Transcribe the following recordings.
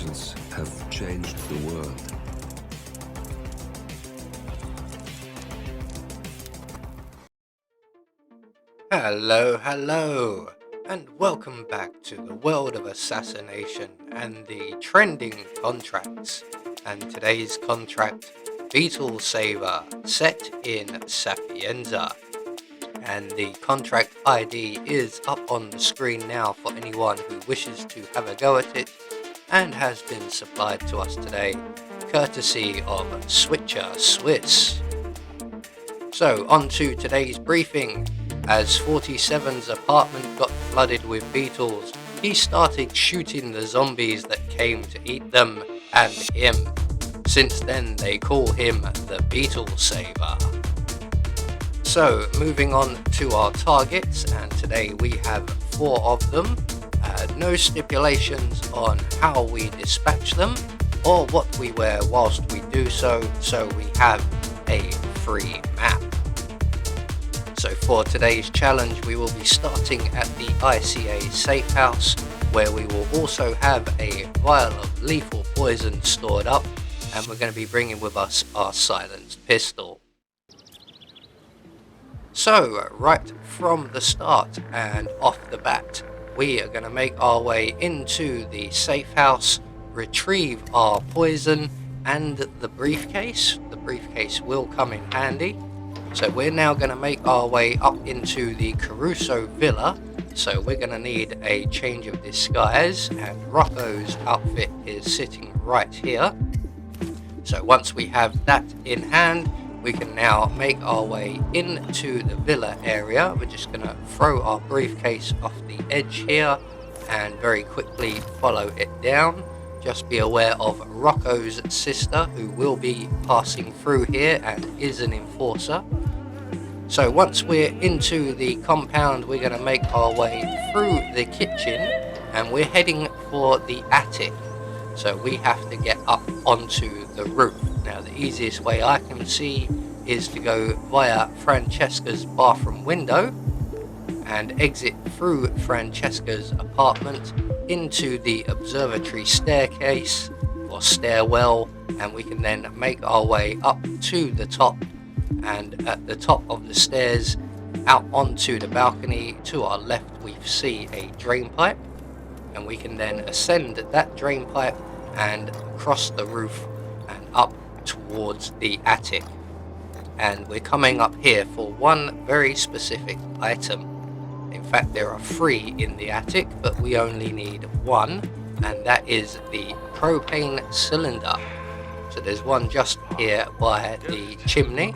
inventions have changed the world. Hello, and welcome back to the world of assassination and the trending contracts. And today's contract, Beatle Saver, set in Sapienza. And the contract ID is up on the screen now for anyone who wishes to have a go at it, and has been supplied to us today, courtesy of Switcher Swiss. So, on to today's briefing. As 47's apartment got flooded with beetles, he started shooting the zombies that came to eat them and him. Since then, they call him the Beatle Saver. So, moving on to our targets, and today we have 4 of them. No stipulations on how we dispatch them or what we wear whilst we do so we have a free map. So for today's challenge, we will be starting at the ICA safe house, where we will also have a vial of lethal poison stored up, and we're going to be bringing with us our silenced pistol. So right from the start and off the bat, we are going to make our way into the safe house, retrieve our poison and the briefcase. The briefcase will come in handy. So we're now going to make our way up into the Caruso Villa. So we're going to need a change of disguise, and Rocco's outfit is sitting right here. So once we have that in hand, we can now make our way into the villa area. We're just going to throw our briefcase off the edge here and very quickly follow it down. Just be aware of Rocco's sister, who will be passing through here and is an enforcer. So once we're into the compound, we're going to make our way through the kitchen, and we're heading for the attic. So we have to get up onto the roof. Now the easiest way I can see is to go via Francesca's bathroom window and exit through Francesca's apartment into the observatory staircase or stairwell, and we can then make our way up to the top, and at the top of the stairs out onto the balcony to our left we see a drain pipe, and we can then ascend that drain pipe and cross the roof and up towards the attic. And we're coming up here for one very specific item. In fact, there are 3 in the attic, but we only need 1, and that is the propane cylinder. So there's one just here by the chimney.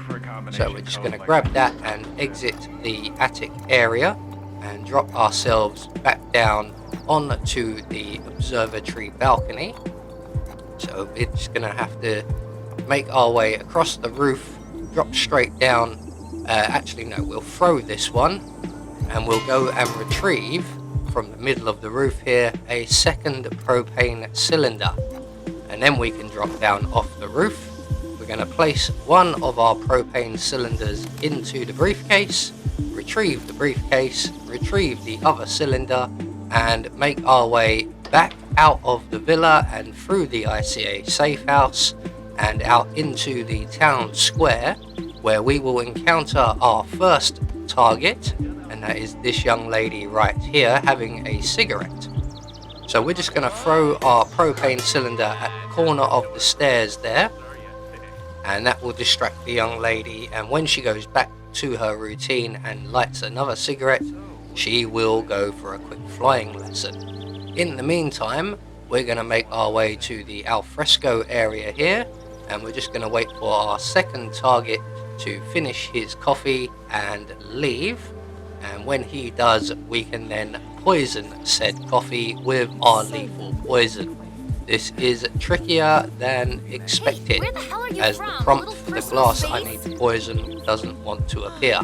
So we're just going to grab that and exit the attic area and drop ourselves back down onto the observatory balcony. So we're just going to have to make our way across the roof, drop straight down. Actually, no, we'll throw this one, and we'll go and retrieve from the middle of the roof here a second propane cylinder, and then we can drop down off the roof. We're going to place one of our propane cylinders into the briefcase, retrieve the briefcase, retrieve the other cylinder, and make our way back out of the villa and through the ICA safe house and out into the town square, where we will encounter our first target, and that is this young lady right here having a cigarette. So we're just going to throw our propane cylinder at the corner of the stairs there, and that will distract the young lady, and when she goes back to her routine and lights another cigarette, she will go for a quick flying lesson. In the meantime, we're going to make our way to the alfresco area here, and we're just going to wait for our second target to finish his coffee and leave, and when he does, we can then poison said coffee with our lethal poison. This is trickier than expected, as the prompt for the glass I need to poison doesn't want to appear.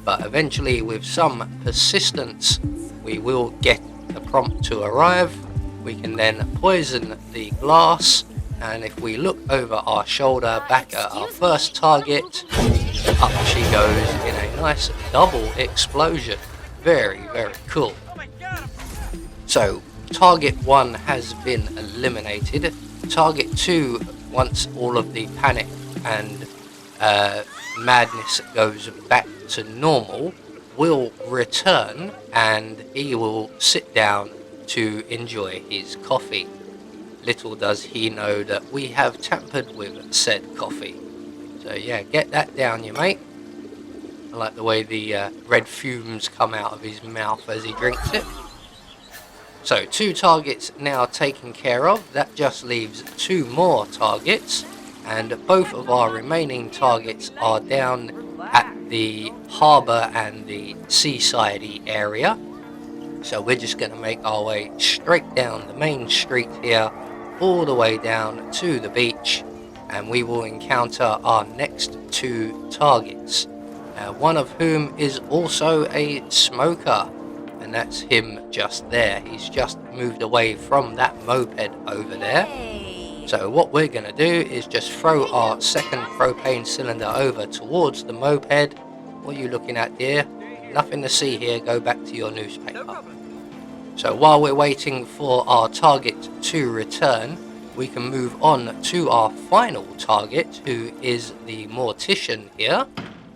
But eventually, with some persistence, we will get the prompt to arrive. We can then poison the glass, and if we look over our shoulder back at our first target, up she goes in a nice double explosion. Very, very cool. So target 1 has been eliminated. Target 2, once all of the panic and madness goes back to normal, will return and he will sit down to enjoy his coffee. Little does he know that we have tampered with said coffee. So yeah, get that down, you mate. I like the way the red fumes come out of his mouth as he drinks it. So 2 targets now taken care of. That just leaves 2 more targets, and both of our remaining targets are down at the harbour and the seasidey area. So we're just going to make our way straight down the main street here, all the way down to the beach, and we will encounter our next 2 targets. One of whom is also a smoker, and that's him just there. He's just moved away from that moped over there. So what we're going to do is just throw our second propane cylinder over towards the moped. What are you looking at, dear? Nothing to see here, go back to your newspaper. So while we're waiting for our target to return, we can move on to our final target, who is the mortician here.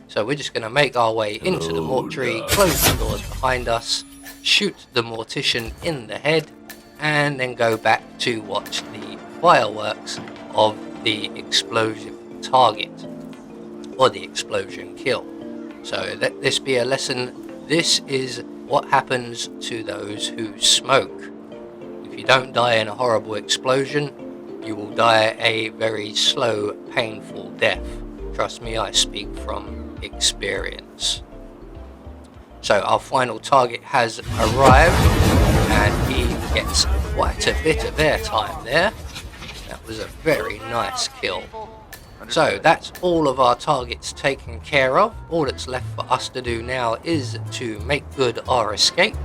So we're just going to make our way into the mortuary, close the doors behind us, shoot the mortician in the head, and then go back to watch the fireworks of the explosion target, or the explosion kill. So let this be a lesson. This is what happens to those who smoke. If you don't die in a horrible explosion, you will die a very slow, painful death. Trust me, I speak from experience. So our final target has arrived, and he gets quite a bit of airtime there. That was a very nice kill. So that's all of our targets taken care of. All that's left for us to do now is to make good our escape,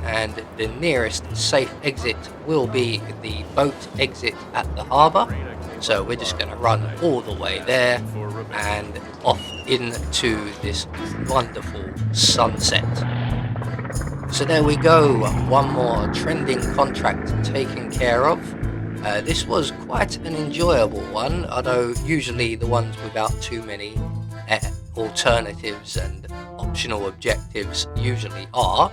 and the nearest safe exit will be the boat exit at the harbour. So we're just going to run all the way there and off into this wonderful sunset. So there we go, one more trending contract taken care of. This was quite an enjoyable one, although usually the ones without too many alternatives and optional objectives usually are.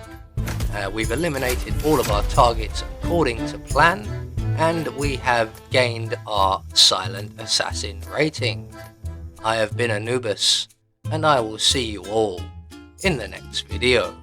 We've eliminated all of our targets according to plan, and we have gained our Silent Assassin rating. I have been Anubis, and I will see you all in the next video.